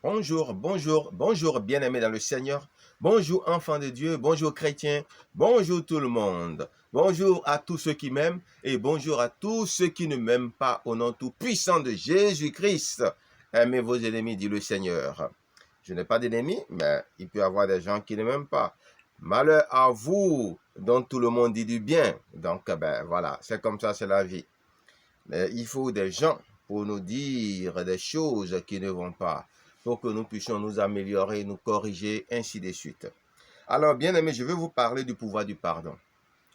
Bonjour, bonjour, bonjour bien-aimés dans le Seigneur. Bonjour enfants de Dieu, bonjour chrétiens, bonjour tout le monde. Bonjour à tous ceux qui m'aiment et bonjour à tous ceux qui ne m'aiment pas au nom tout puissant de Jésus-Christ. Aimez vos ennemis, dit le Seigneur. Je n'ai pas d'ennemis, mais il peut y avoir des gens qui ne m'aiment pas. Malheur à vous, dont tout le monde dit du bien. Donc, voilà, c'est comme ça, c'est la vie. Mais il faut des gens pour nous dire des choses qui ne vont pas, pour que nous puissions nous améliorer, nous corriger, ainsi de suite. Alors, bien aimés, je vais vous parler du pouvoir du pardon.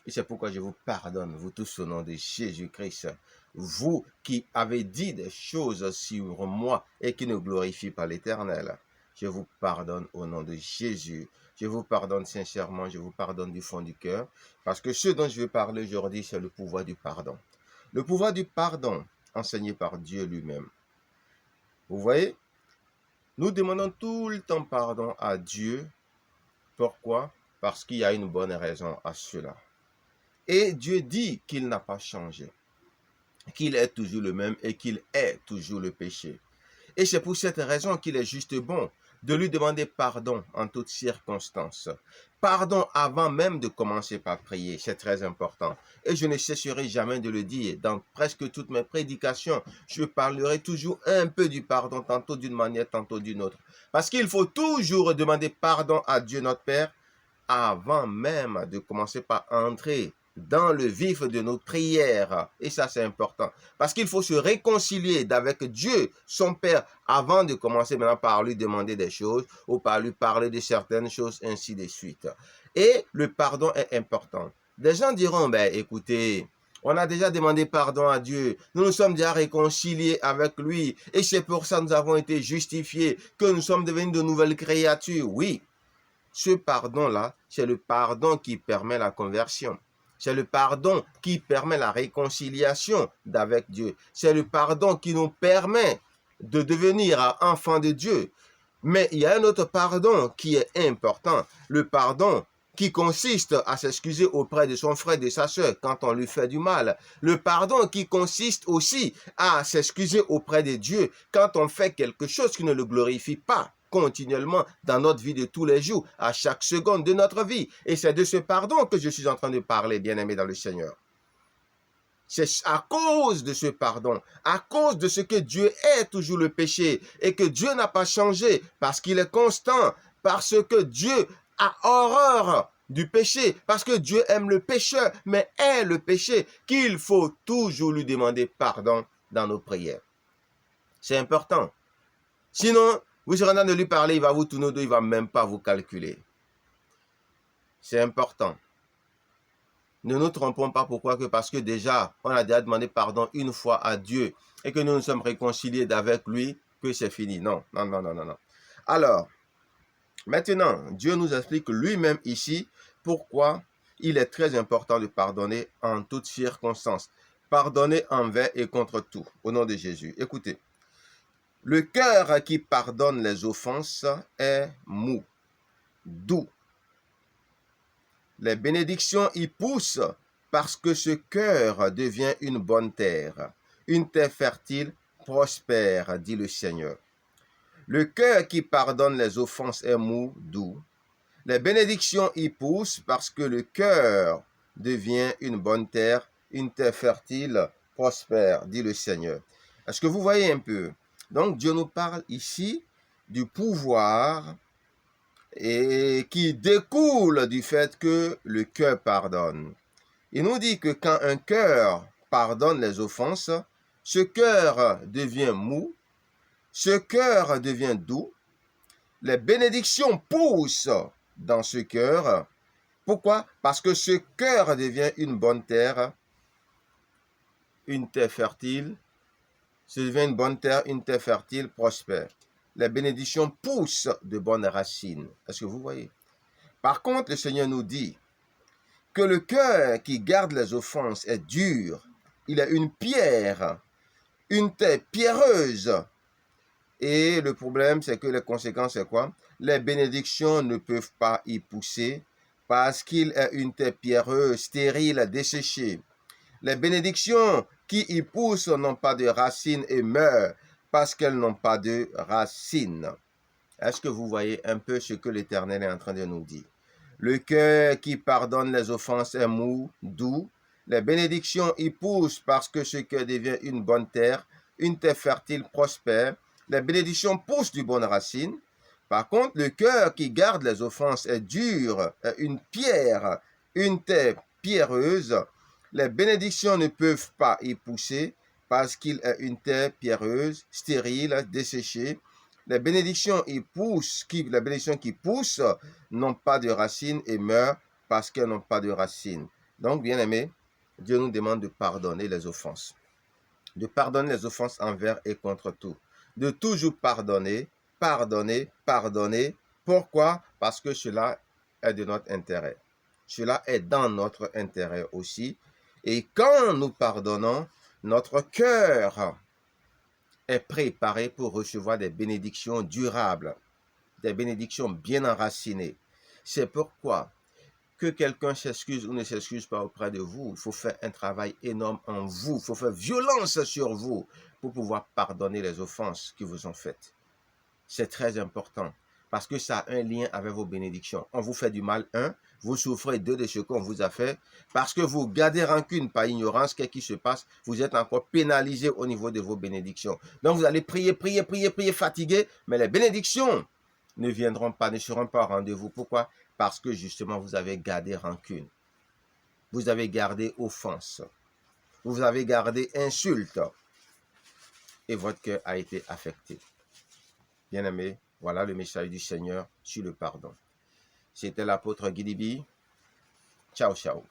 Et c'est pourquoi je vous pardonne, vous tous au nom de Jésus-Christ. Vous qui avez dit des choses sur moi et qui ne glorifient pas l'Éternel. Je vous pardonne au nom de Jésus. Je vous pardonne sincèrement, je vous pardonne du fond du cœur. Parce que ce dont je vais parler aujourd'hui, c'est le pouvoir du pardon. Le pouvoir du pardon enseigné par Dieu lui-même. Vous voyez, nous demandons tout le temps pardon à Dieu. Pourquoi? Parce qu'il y a une bonne raison à cela. Et Dieu dit qu'il n'a pas changé, qu'il est toujours le même et qu'il est toujours le péché. Et c'est pour cette raison qu'il est juste bon de lui demander pardon en toutes circonstances. Pardon avant même de commencer par prier, c'est très important. Et je ne cesserai jamais de le dire. Dans presque toutes mes prédications, je parlerai toujours un peu du pardon, tantôt d'une manière, tantôt d'une autre. Parce qu'il faut toujours demander pardon à Dieu notre Père avant même de commencer par entrer dans le vif de nos prières. Et ça, c'est important. Parce qu'il faut se réconcilier avec Dieu, son Père, avant de commencer maintenant par lui demander des choses ou par lui parler de certaines choses, ainsi de suite. Et le pardon est important. Des gens diront, écoutez, on a déjà demandé pardon à Dieu. Nous nous sommes déjà réconciliés avec lui. Et c'est pour ça que nous avons été justifiés, que nous sommes devenus de nouvelles créatures. Oui, ce pardon-là, c'est le pardon qui permet la conversion. C'est le pardon qui permet la réconciliation d'avec Dieu. C'est le pardon qui nous permet de devenir enfants de Dieu. Mais il y a un autre pardon qui est important. Le pardon qui consiste à s'excuser auprès de son frère et de sa sœur quand on lui fait du mal. Le pardon qui consiste aussi à s'excuser auprès de Dieu quand on fait quelque chose qui ne le glorifie pas continuellement dans notre vie de tous les jours, à chaque seconde de notre vie. Et c'est de ce pardon que je suis en train de parler, bien-aimé dans le Seigneur. C'est à cause de ce pardon, à cause de ce que Dieu est toujours le péché et que Dieu n'a pas changé parce qu'il est constant, parce que Dieu a horreur du péché, parce que Dieu aime le pécheur, mais est le péché, qu'il faut toujours lui demander pardon dans nos prières. C'est important. Sinon, vous serez en train de lui parler, il va vous tourner le dos, il ne va même pas vous calculer. C'est important. Ne nous trompons pas, pourquoi? Parce que déjà, on a déjà demandé pardon une fois à Dieu et que nous nous sommes réconciliés avec lui, que c'est fini. Non, non, non, non, non, non. Alors, maintenant, Dieu nous explique lui-même ici pourquoi il est très important de pardonner en toutes circonstances. Pardonner envers et contre tout, au nom de Jésus. Écoutez, le cœur qui pardonne les offenses est mou, doux. Les bénédictions y poussent parce que ce cœur devient une bonne terre fertile, prospère, dit le Seigneur. Le cœur qui pardonne les offenses est mou, doux. Les bénédictions y poussent parce que le cœur devient une bonne terre fertile, prospère, dit le Seigneur. Est-ce que vous voyez un peu? Donc Dieu nous parle ici du pouvoir et qui découle du fait que le cœur pardonne. Il nous dit que quand un cœur pardonne les offenses, ce cœur devient mou, ce cœur devient doux, les bénédictions poussent dans ce cœur. Pourquoi? Parce que ce cœur devient une bonne terre fertile, ce devient une bonne terre fertile, prospère. Les bénédictions poussent de bonnes racines. Est-ce que vous voyez? Par contre, le Seigneur nous dit que le cœur qui garde les offenses est dur. Il est une pierre, une terre pierreuse. Et le problème, c'est que les conséquences, c'est quoi? Les bénédictions ne peuvent pas y pousser parce qu'il est une terre pierreuse, stérile, desséchée. Les bénédictions qui y poussent n'ont pas de racines et meurent parce qu'elles n'ont pas de racines. Est-ce que vous voyez un peu ce que l'Éternel est en train de nous dire? Le cœur qui pardonne les offenses est mou, doux. Les bénédictions y poussent parce que ce cœur devient une terre fertile prospère. Les bénédictions poussent du bonnes racines. Par contre, le cœur qui garde les offenses est dur, est une pierre, une terre pierreuse. Les bénédictions ne peuvent pas y pousser parce qu'il est une terre pierreuse, stérile, desséchée. Les bénédictions qui poussent n'ont pas de racines et meurent parce qu'elles n'ont pas de racines. Donc, bien aimés, Dieu nous demande de pardonner les offenses. De pardonner les offenses envers et contre tout. De toujours pardonner, pardonner, pardonner. Pourquoi? Parce que cela est de notre intérêt. Cela est dans notre intérêt aussi. Et quand nous pardonnons, notre cœur est préparé pour recevoir des bénédictions durables, des bénédictions bien enracinées. C'est pourquoi que quelqu'un s'excuse ou ne s'excuse pas auprès de vous, il faut faire un travail énorme en vous, il faut faire violence sur vous pour pouvoir pardonner les offenses qui vous ont faites. C'est très important parce que ça a un lien avec vos bénédictions. On vous fait du mal, vous souffrez de ce qu'on vous a fait, parce que vous gardez rancune par ignorance, qu'est-ce qui se passe? Vous êtes encore pénalisé au niveau de vos bénédictions. Donc vous allez prier, fatigué, mais les bénédictions ne viendront pas, ne seront pas au rendez-vous. Pourquoi? Parce que justement vous avez gardé rancune. Vous avez gardé offense. Vous avez gardé insulte. Et votre cœur a été affecté. Bien-aimés, voilà le message du Seigneur sur le pardon. C'était l'apôtre Guy Liby. Ciao, ciao.